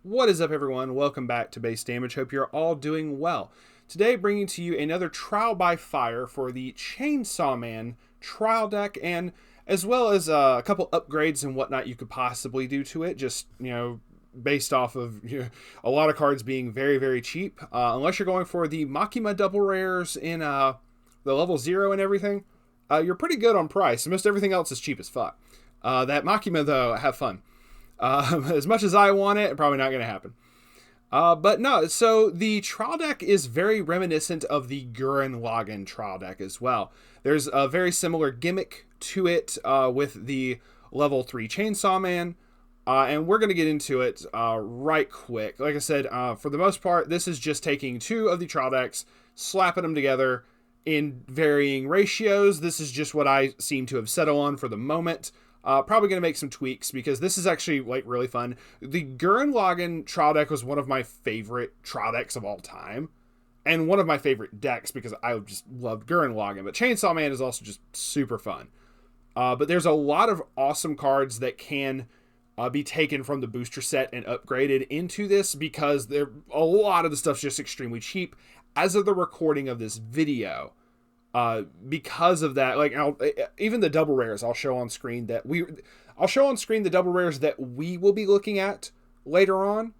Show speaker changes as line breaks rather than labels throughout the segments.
What is up, everyone? Welcome back to Base Damage. Hope you're all doing well. Today, bringing to you another Trial by Fire for the Chainsaw Man trial deck, and as well as a couple upgrades and whatnot you could possibly do to it. Just, based off of a lot of cards being very, very cheap. Unless you're going for the Makima double rares in the level 0 and everything, you're pretty good on price. Most everything else is cheap as fuck. That Makima, though, have fun. As much as I want it, probably not going to happen. But no, so the trial deck is very reminiscent of the Gurren Lagann trial deck as well. There's a very similar gimmick to it with the level 3 Chainsaw Man. And we're going to get into it right quick. Like I said, for the most part, this is just taking two of the trial decks, slapping them together in varying ratios. This is just what I seem to have settled on for the moment. Probably going to make some tweaks because this is actually really fun. The Gurren Lagann trial deck was one of my favorite trial decks of all time. And one of my favorite decks because I just loved Gurren Lagann. But Chainsaw Man is also just super fun. But there's a lot of awesome cards that can be taken from the booster set and upgraded into this because a lot of the stuff's just extremely cheap as of the recording of this video. Because of that, even the double rares I'll show on screen the double rares that we will be looking at later on.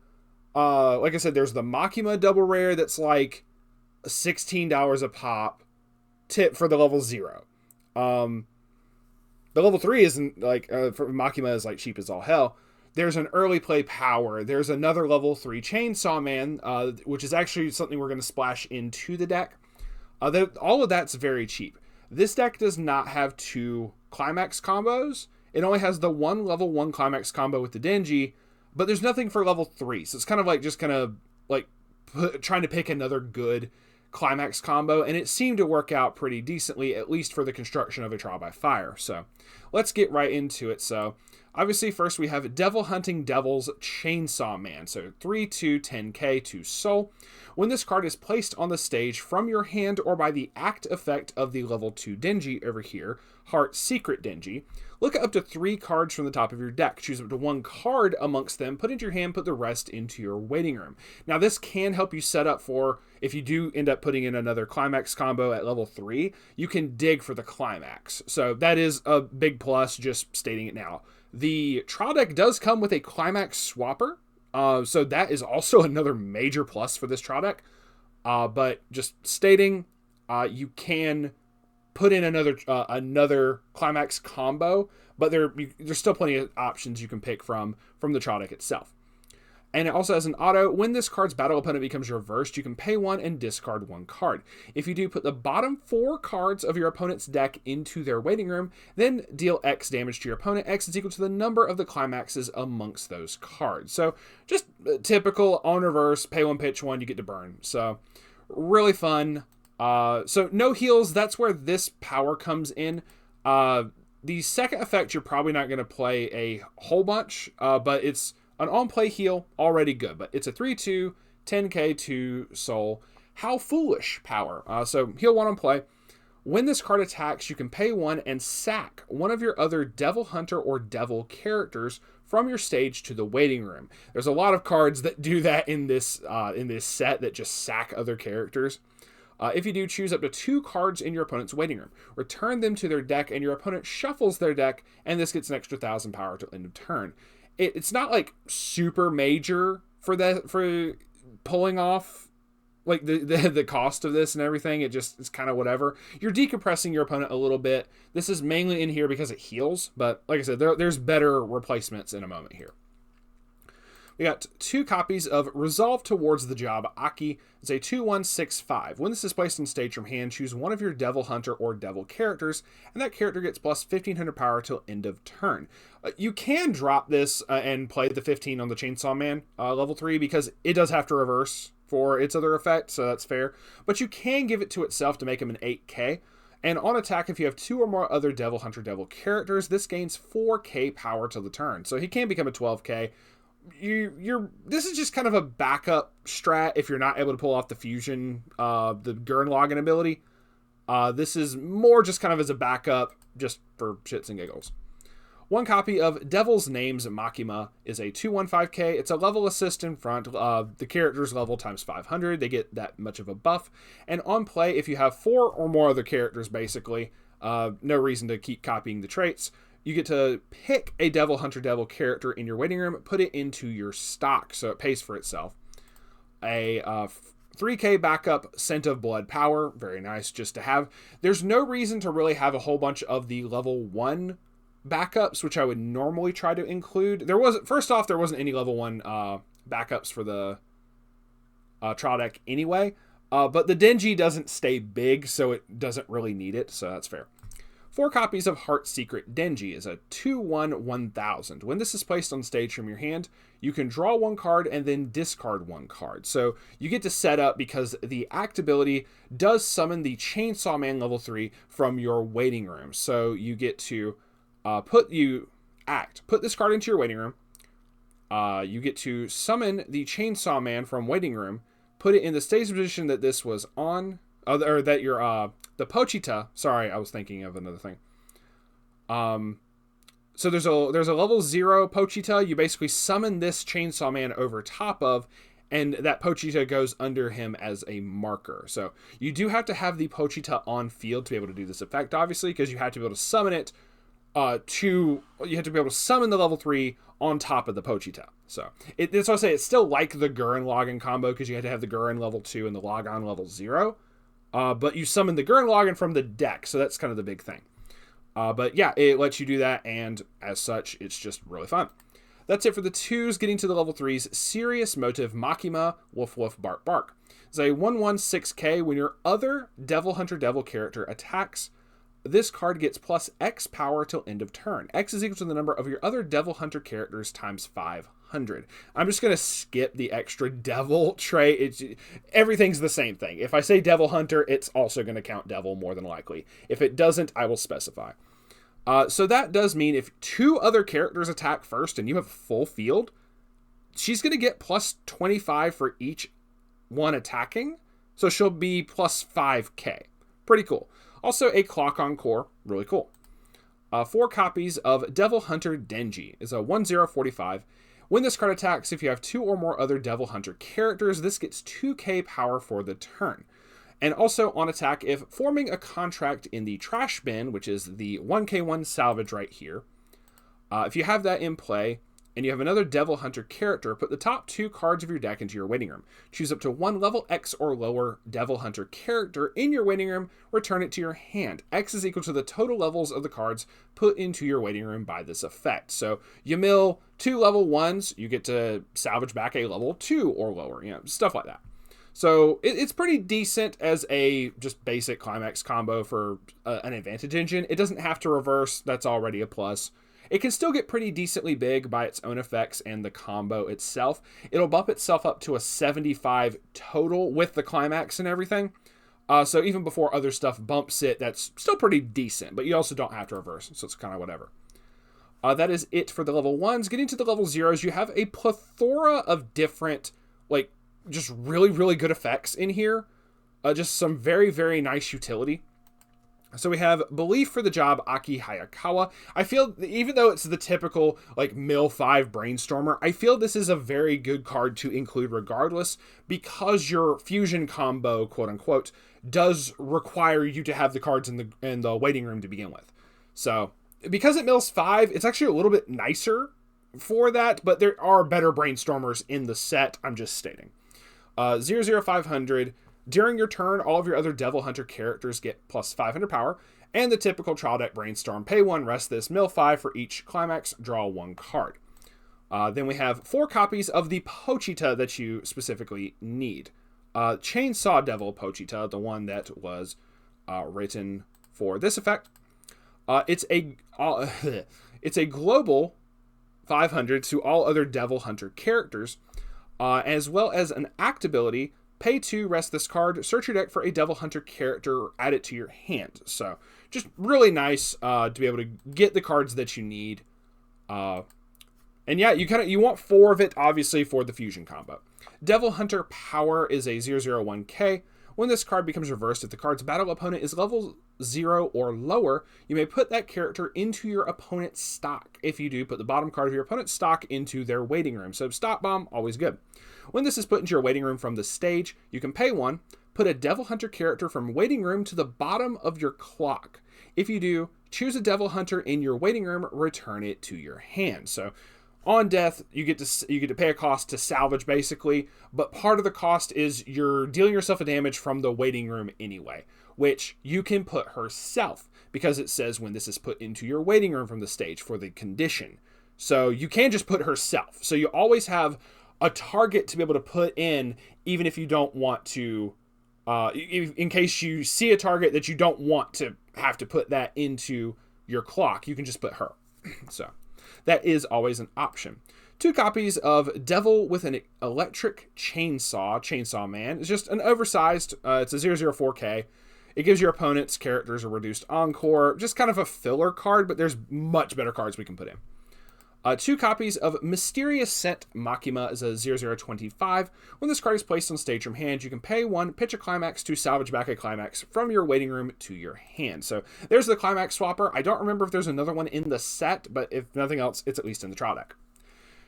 Like I said, there's the Makima double rare that's like $16 a pop tip for the level 0. The level 3 isn't for Makima is cheap as all hell. There's an early play power. There's another level 3 Chainsaw Man, which is actually something we're going to splash into the deck. All of that's very cheap. This deck does not have 2 climax combos. It only has the one level 1 climax combo with the Denji, but there's nothing for level 3. So it's kind of trying to pick another good climax combo, and it seemed to work out pretty decently, at least for the construction of a Trial by Fire. So let's get right into it. So obviously first we have Devil Hunting Devil's Chainsaw Man. So 3/2 10k 2 soul. When this card is placed on the stage from your hand or by the act effect of the level 2 Denji over here, Heart Secret Denji, look at up to 3 cards from the top of your deck. Choose up to 1 card amongst them, put into your hand, put the rest into your waiting room. Now this can help you set up for, if you do end up putting in another climax combo at level 3, you can dig for the climax. So that is a big plus, just stating it now. The trial deck does come with a climax swapper. So that is also another major plus for this trial deck. But just stating, you can put in another climax combo, but there's still plenty of options you can pick from the trial deck itself. And it also has an auto. When this card's battle opponent becomes reversed, you can pay 1 and discard 1 card. If you do, put the bottom 4 cards of your opponent's deck into their waiting room, then deal X damage to your opponent. X is equal to the number of the climaxes amongst those cards. So just typical on reverse, pay 1, pitch 1, you get to burn. So really fun. So no heals, that's where this power comes in. The second effect, you're probably not going to play a whole bunch, but it's an on-play heal, already good, but it's a 3/2, 10k 2 soul. How Foolish power. So heal 1 on play. When this card attacks, you can pay 1 and sack one of your other Devil Hunter or Devil characters from your stage to the waiting room. There's a lot of cards that do that in this set that just sack other characters. If you do, choose up to 2 cards in your opponent's waiting room. Return them to their deck, and your opponent shuffles their deck, and this gets an extra 1,000 power till end of turn. It's not super major for pulling off the cost of this and everything. It's kind of whatever. You're decompressing your opponent a little bit. This is mainly in here because it heals, but like I said, there's better replacements in a moment here. We got 2 copies of Resolve Towards the Job Aki. It's a 2/1/6/5. When this is placed on stage from hand, choose one of your Devil Hunter or Devil characters, and that character gets plus 1,500 power till end of turn. You can drop this and play the 15 on the Chainsaw Man level 3 because it does have to reverse for its other effect, so that's fair. But you can give it to itself to make him an 8k. And on attack, if you have 2 or more other Devil Hunter Devil characters, this gains 4k power till the turn. So he can become a 12k. This is just kind of a backup strat if you're not able to pull off the fusion, the Gurren Lagann ability. This is more just kind of as a backup, just for shits and giggles. One copy of Devil's Names Makima is a 215k. It's a level assist in front. The character's level times 500. They get that much of a buff. And on play, if you have 4 or more other characters, basically, no reason to keep copying the traits, you get to pick a Devil Hunter Devil character in your waiting room, put it into your stock, so it pays for itself. A 3k backup Scent of Blood power, very nice just to have. There's no reason to really have a whole bunch of the level 1 backups, which I would normally try to include. There wasn't any level 1 backups for the trial deck anyway, but the Denji doesn't stay big, so it doesn't really need it, so that's fair. 4 copies of Heart Secret Denji is a 2/1000. When this is placed on stage from your hand, you can draw 1 card and then discard 1 card. So you get to set up, because the act ability does summon the Chainsaw Man level 3 from your waiting room. So you get to put this card into your waiting room. You get to summon the Chainsaw Man from waiting room, put it in the stage position that this was on, or that your the Pochita. Sorry, I was thinking of another thing. So there's a level 0 Pochita. You basically summon this Chainsaw Man over top of, and that Pochita goes under him as a marker. So you do have to have the Pochita on field to be able to do this effect, obviously, because you have to be able to summon it. You have to be able to summon the level 3 on top of the Pochita. So that's why I say it's still like the Gurren Lagann combo, because you had to have the Gurren level 2 and the Lagann level 0. But you summon the Gurren Lagann from the deck, so that's kind of the big thing. But yeah, it lets you do that, and as such, it's just really fun. That's it for the 2s. Getting to the level 3s, Serious Motive Makima, Woof Woof Bark Bark. It's a 1/16k. When your other Devil Hunter Devil character attacks, this card gets plus X power till end of turn. X is equal to the number of your other Devil Hunter characters times 500. I'm just going to skip the extra Devil trait. Everything's the same thing. If I say Devil Hunter, it's also going to count Devil more than likely. If it doesn't, I will specify. So that does mean if 2 other characters attack first and you have full field, she's going to get plus 25 for each one attacking. So she'll be plus 5k. Pretty cool. Also, a Clock on Core, really cool. 4 copies of Devil Hunter Denji is a 1045. When this card attacks, if you have 2 or more other Devil Hunter characters, this gets 2k power for the turn. And also on attack, if forming a contract in the trash bin, which is the 1k1 salvage right here, if you have that in play, and you have another Devil Hunter character, put the top 2 cards of your deck into your waiting room. Choose up to 1 level X or lower Devil Hunter character in your waiting room, return it to your hand. X is equal to the total levels of the cards put into your waiting room by this effect. So you mill 2 level 1s, you get to salvage back a level 2 or lower, stuff like that. So it's pretty decent as a just basic climax combo for an advantage engine. It doesn't have to reverse, that's already a plus. It can still get pretty decently big by its own effects and the combo itself. It'll bump itself up to a 75 total with the climax and everything. So even before other stuff bumps it, that's still pretty decent, but you also don't have to reverse, so it's kind of whatever. That is it for the level 1s. Getting to the level 0s, you have a plethora of different, just really, really good effects in here. Just some very, very nice utility. So we have Belief for the Job, Aki Hayakawa. I feel, even though it's the typical, Mill 5 Brainstormer, I feel this is a very good card to include regardless, because your fusion combo, quote-unquote, does require you to have the cards in the waiting room to begin with. So, because it mills 5, it's actually a little bit nicer for that, but there are better Brainstormers in the set, I'm just stating. 00500. During your turn, all of your other Devil Hunter characters get plus 500 power, and the typical trial deck Brainstorm. Pay 1, rest this, mill 5 for each climax, draw 1 card. Then we have 4 copies of the Pochita that you specifically need. Chainsaw Devil Pochita, the one that was written for this effect. It's a global 500 to all other Devil Hunter characters, as well as an act ability. Pay 2, rest this card, search your deck for a Devil Hunter character, add it to your hand. So, just really nice to be able to get the cards that you need. And yeah, you want 4 of it, obviously, for the fusion combo. Devil Hunter Power is a 001k. When this card becomes reversed, if the card's battle opponent is level 0 or lower, you may put that character into your opponent's stock. If you do, put the bottom card of your opponent's stock into their waiting room. So Stop Bomb, always good. When this is put into your waiting room from the stage, you can pay 1, put a Devil Hunter character from waiting room to the bottom of your clock. If you do, choose a Devil Hunter in your waiting room, return it to your hand. So on death, you get to pay a cost to salvage, basically, but part of the cost is you're dealing yourself a damage from the waiting room anyway, which you can put herself, because it says when this is put into your waiting room from the stage for the condition. So you can just put herself. So you always have a target to be able to put in, even if you don't want to, in case you see a target that you don't want to have to put that into your clock, you can just put her. So that is always an option. 2 copies of Devil with an Electric Chainsaw Man. It's just an oversized, it's a 004K. It gives your opponent's characters a reduced encore. Just kind of a filler card, but there's much better cards we can put in. 2 copies of Mysterious Scent Makima is a 0025. When this card is placed on stage from hand, you can pay 1, pitch a climax to salvage back a climax from your waiting room to your hand. So there's the climax swapper. I don't remember if there's another one in the set, but if nothing else, it's at least in the trial deck.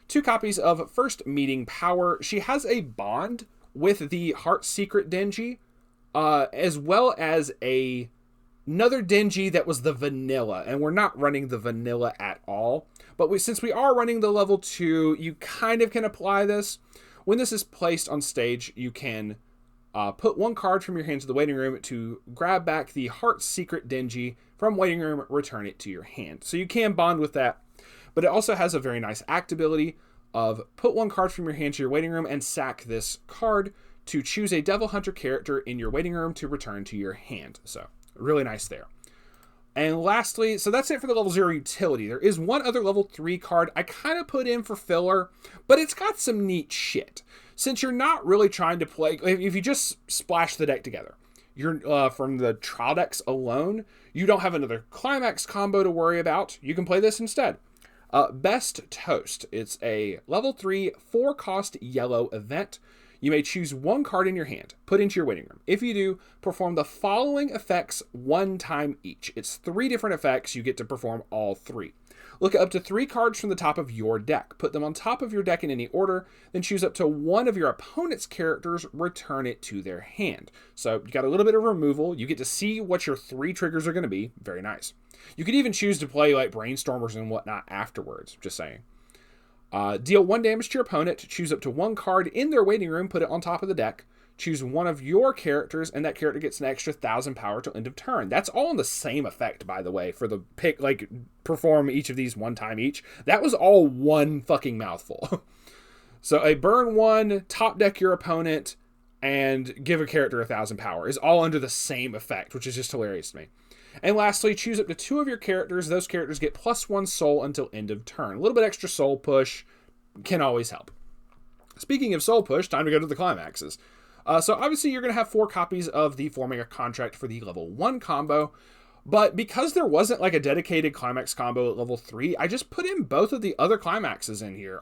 2 copies of First Meeting Power. She has a bond with the Heart Secret Denji, as well as another Denji that was the vanilla, and we're not running the vanilla at all. But since we are running the level 2, you kind of can apply this. When this is placed on stage, you can put 1 card from your hand to the waiting room to grab back the Heart Secret Denji from waiting room, return it to your hand. So you can bond with that, but it also has a very nice act ability of put 1 card from your hand to your waiting room and sack this card to choose a Devil Hunter character in your waiting room to return to your hand. So really nice there. And lastly, so that's it for the level 0 utility. There is one other level 3 card I kind of put in for filler, but it's got some neat shit. Since you're not really trying to play, if you just splash the deck together, you're from the trial decks alone, you don't have another climax combo to worry about. You can play this instead. Best Toast. It's a level 3, 4-cost yellow event. You may choose 1 card in your hand, put into your waiting room. If you do, perform the following effects 1 time each. It's 3 different effects. You get to perform all 3. Look at up to 3 cards from the top of your deck. Put them on top of your deck in any order, then choose up to 1 of your opponent's characters, return it to their hand. So you got a little bit of removal. You get to see what your 3 triggers are going to be. Very nice. You could even choose to play like Brainstormers and whatnot afterwards. Just saying. Deal 1 damage to your opponent. Choose up to 1 card in their waiting room. Put it on top of the deck. Choose 1 of your characters, and that character gets an extra 1,000 power till end of turn. That's all in the same effect, by the way, for the pick, like, perform each of these 1 time each. That was all 1 fucking mouthful. So a burn 1, top deck your opponent, and give a character 1,000 power is all under the same effect, which is just hilarious to me. And lastly, choose up to 2 of your characters. Those characters get +1 soul until end of turn. A little bit extra soul push can always help. Speaking of soul push, time to go to the climaxes. So obviously you're going to have 4 copies of the Forming a Contract for the level 1 combo. But because there wasn't like a dedicated climax combo at level 3, I just put in both of the other climaxes in here.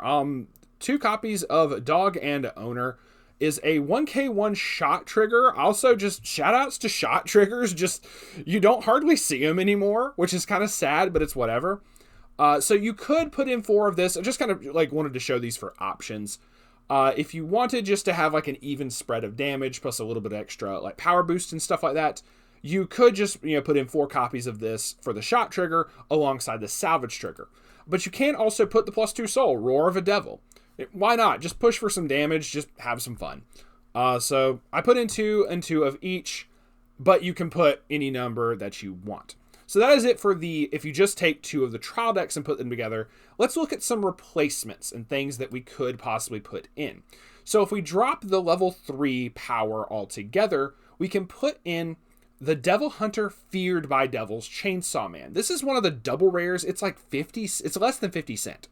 2 copies of Dog and Owner is a 1k1 shot trigger. Also, just shout outs to shot triggers. Just, you don't hardly see them anymore, which is kind of sad, but it's whatever. So you could put in 4 of this. I just kind of like wanted to show these for options. If you wanted just to have like an even spread of damage plus a little bit extra like power boost and stuff like that, you could just, put in 4 copies of this for the shot trigger alongside the salvage trigger. But you can also put the +2 soul, Roar of a Devil. Why not? Just push for some damage, just have some fun. So I put in 2 and 2 of each, but you can put any number that you want. So that is it for if you just take 2 of the trial decks and put them together. Let's look at some replacements and things that we could possibly put in. So if we drop the level 3 power altogether, we can put in the Devil Hunter Feared by Devils Chainsaw Man. This is one of the double rares. It's like 50, it's less than 50 cent.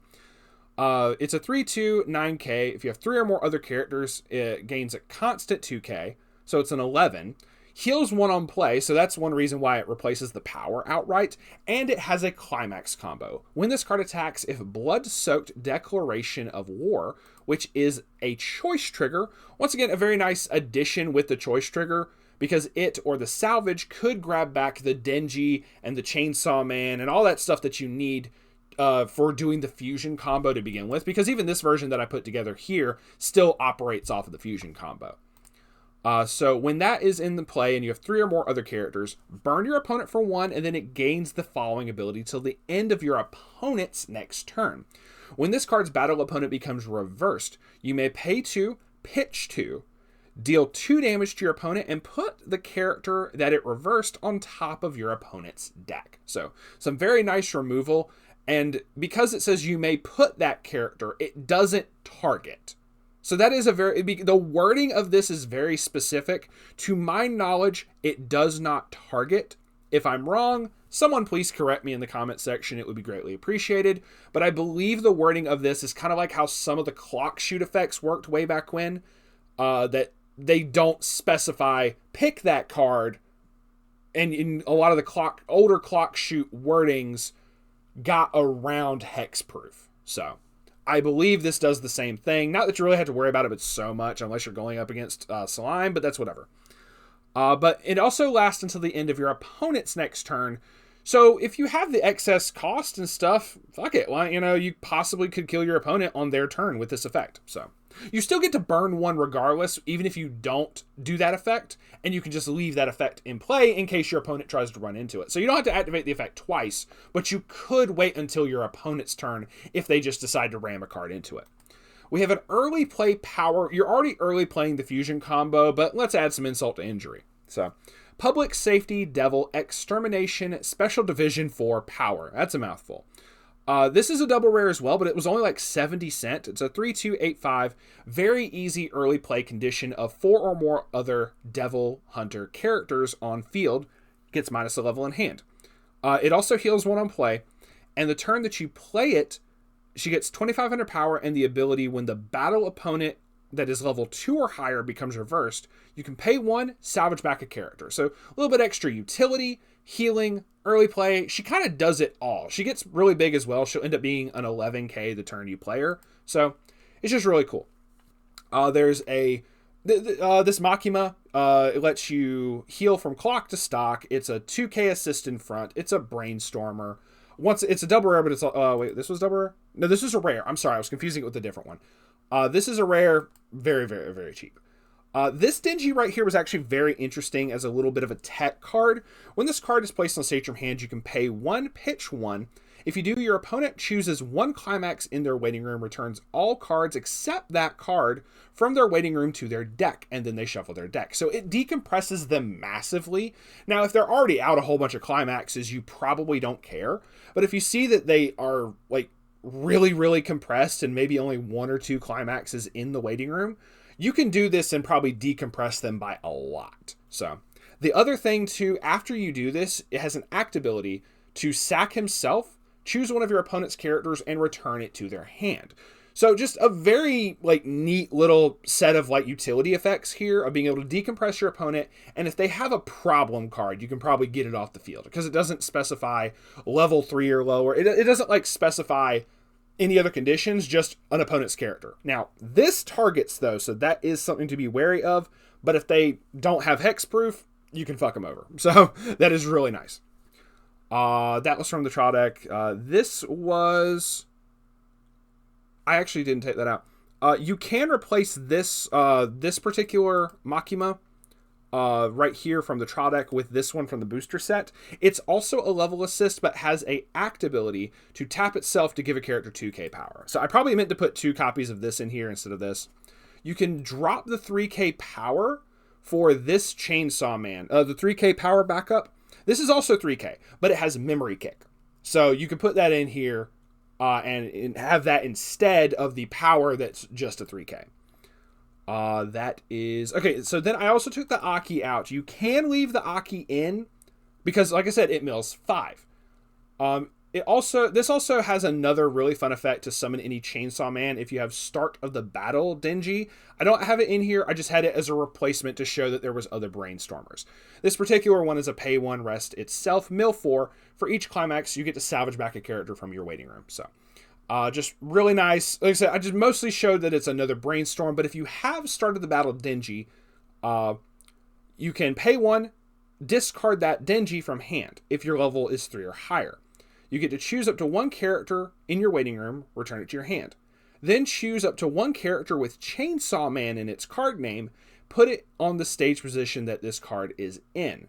It's a 3/2 9k. If you have 3 or more other characters, it gains a constant 2k. So it's an 11. Heals 1 on play, so that's one reason why it replaces the power outright. And it has a climax combo. When this card attacks, if Blood-Soaked Declaration of War, which is a choice trigger. Once again, a very nice addition with the choice trigger, because it or the salvage could grab back the Denji and the Chainsaw Man and all that stuff that you need for doing the fusion combo to begin with, because even this version that I put together here still operates off of the fusion combo. So when that is in the play and you have 3 or more other characters, burn your opponent for 1, and then it gains the following ability till the end of your opponent's next turn. When this card's battle opponent becomes reversed, you may pay 2, pitch 2, deal 2 damage to your opponent, and put the character that it reversed on top of your opponent's deck. So some very nice removal, and because it says you may put that character, it doesn't target. So that is the wording of this is very specific. To my knowledge, it does not target. If I'm wrong, someone please correct me in the comment section. It would be greatly appreciated. But I believe the wording of this is kind of like how some of the clock shoot effects worked way back when, that they don't specify pick that card. And in a lot of the older clock shoot wordings got around hexproof. So I believe this does the same thing. Not that you really have to worry about it so much unless you're going up against Slime, but that's whatever. But it also lasts until the end of your opponent's next turn. So if you have the excess cost and stuff, fuck it. Well, you possibly could kill your opponent on their turn with this effect. So you still get to burn 1 regardless, even if you don't do that effect, and you can just leave that effect in play in case your opponent tries to run into it. So you don't have to activate the effect twice, but you could wait until your opponent's turn if they just decide to ram a card into it. We have an early play power. You're already early playing the fusion combo, but let's add some insult to injury. So Public Safety Devil Extermination Special Division 4 Power. That's a mouthful. This is a double rare as well, but it was only like 70 cents. It's a 3/2/8/5, very easy early play condition of 4 or more other Devil Hunter characters on field. Gets minus a level in hand. It also heals 1 on play, and the turn that you play it, she gets 2,500 power and the ability when the battle opponent that is level 2 or higher becomes reversed, you can pay 1, salvage back a character. So a little bit extra utility, healing, early play. She kind of does it all. She gets really big as well. She'll end up being an 11k the turn you play her. So it's just really cool. There's this Makima. It lets you heal from clock to stock. It's a 2k assist in front. It's a brainstormer. Once it's a double rare, but it's wait, this was double rare? No, this is a rare. I'm sorry, I was confusing it with a different one. This is a rare, very, very, very cheap. This Denji right here was actually very interesting as a little bit of a tech card. When this card is placed on stage from hand, you can pay 1, pitch 1. If you do, your opponent chooses 1 climax in their waiting room, returns all cards except that card from their waiting room to their deck, and then they shuffle their deck. So it decompresses them massively. Now, if they're already out a whole bunch of climaxes, you probably don't care. But if you see that they are like really, really compressed and maybe only 1 or 2 climaxes in the waiting room, you can do this and probably decompress them by a lot. So the other thing too, after you do this, it has an act ability to sack himself, choose one of your opponent's characters, and return it to their hand. So just a very neat little set of utility effects here of being able to decompress your opponent. And if they have a problem card, you can probably get it off the field because it doesn't specify level 3 or lower. It doesn't specify any other conditions, just an opponent's character. Now, this targets, though, so that is something to be wary of. But if they don't have hexproof, you can fuck them over. So that is really nice. That was from the trial deck. This was... I actually didn't take that out. You can replace this this particular Makima right here from the trial deck with this one from the booster set. It's also a level assist, but has a act ability to tap itself to give a character 2k power. So I probably meant to put 2 copies of this in here instead of this. You can drop the 3k power for this Chainsaw Man. The 3k power backup. This is also 3k, but it has memory kick. So you can put that in here and have that instead of the power that's just a 3k. That is... Okay, so then I also took the Aki out. You can leave the Aki in because, like I said, it mills 5. This also has another really fun effect to summon any Chainsaw Man if you have Start of the Battle Denji. I don't have it in here. I just had it as a replacement to show that there was other Brainstormers. This particular one is a pay 1, rest itself, mill 4. For each climax, you get to salvage back a character from your waiting room. So... just really nice. Like I said, I just mostly showed that it's another Brainstorm, but if you have started the battle Denji, You can pay 1, discard that Denji from hand if your level is 3 or higher. You get to choose up to 1 character in your waiting room, return it to your hand. Then choose up to 1 character with Chainsaw Man in its card name, put it on the stage position that this card is in.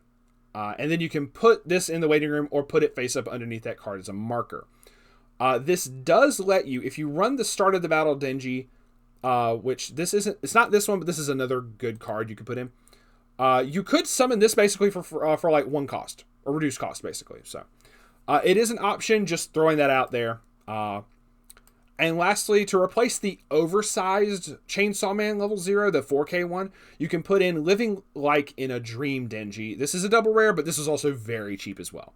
And then you can put this in the waiting room or put it face up underneath that card as a marker. This does let you, if you run the start of the battle Denji, which this isn't, it's not this one, but this is another good card you could put in. You could summon this basically for like 1 cost or reduced cost basically. So it is an option, just throwing that out there. And lastly, to replace the oversized Chainsaw Man level 0, the 4K one, you can put in Living Like in a Dream Denji. This is a double rare, but this is also very cheap as well.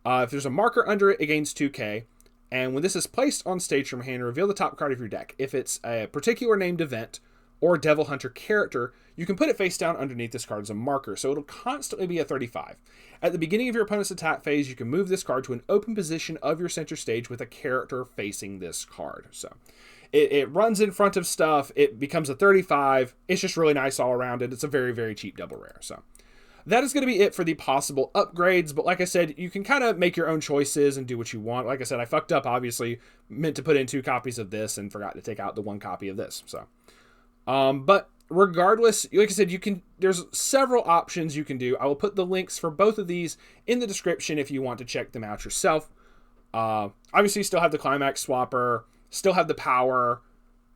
If there's a marker under it, it gains 2K. And when this is placed on stage from hand, reveal the top card of your deck. If it's a particular named event or Devil Hunter character, you can put it face down underneath this card as a marker, so it'll constantly be a 35. At the beginning of your opponent's attack phase, you can move this card to an open position of your center stage with a character facing this card. So it runs in front of stuff, it becomes a 35, it's just really nice all around it. It's a very, very cheap double rare. So that is going to be it for the possible upgrades, but like I said, you can kind of make your own choices and do what you want. Like I said, I fucked up, obviously, meant to put in 2 copies of this and forgot to take out the 1 copy of this. So but regardless, like I said, there's several options you can do. I will put the links for both of these in the description if you want to check them out yourself. Obviously, you still have the Climax Swapper, still have the power.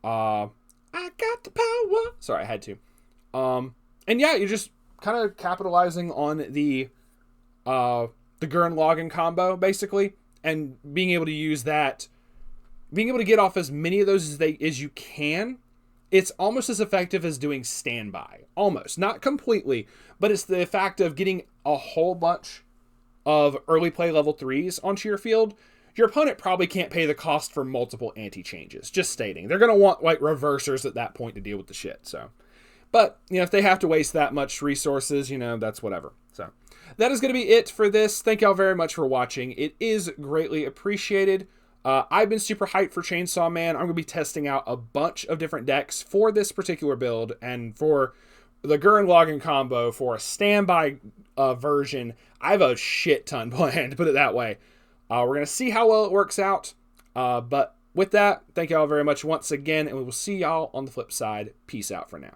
I got the power. Sorry, I had to. And yeah, you're just kind of capitalizing on the Gurren Lagann combo, basically, and being able to use that, being able to get off as many of those as you can. It's almost as effective as doing standby. Almost. Not completely, but it's the fact of getting a whole bunch of early play level 3s onto your field. Your opponent probably can't pay the cost for multiple anti-changes. Just stating. They're going to want like reversers at that point to deal with the shit. So, but, if they have to waste that much resources, that's whatever. So, that is going to be it for this. Thank y'all very much for watching. It is greatly appreciated. I've been super hyped for Chainsaw Man. I'm going to be testing out a bunch of different decks for this particular build, and for the Gurren Lagann combo, for a standby version, I have a shit ton planned, to put it that way. We're going to see how well it works out, but with that, thank y'all very much once again, and we will see y'all on the flip side. Peace out for now.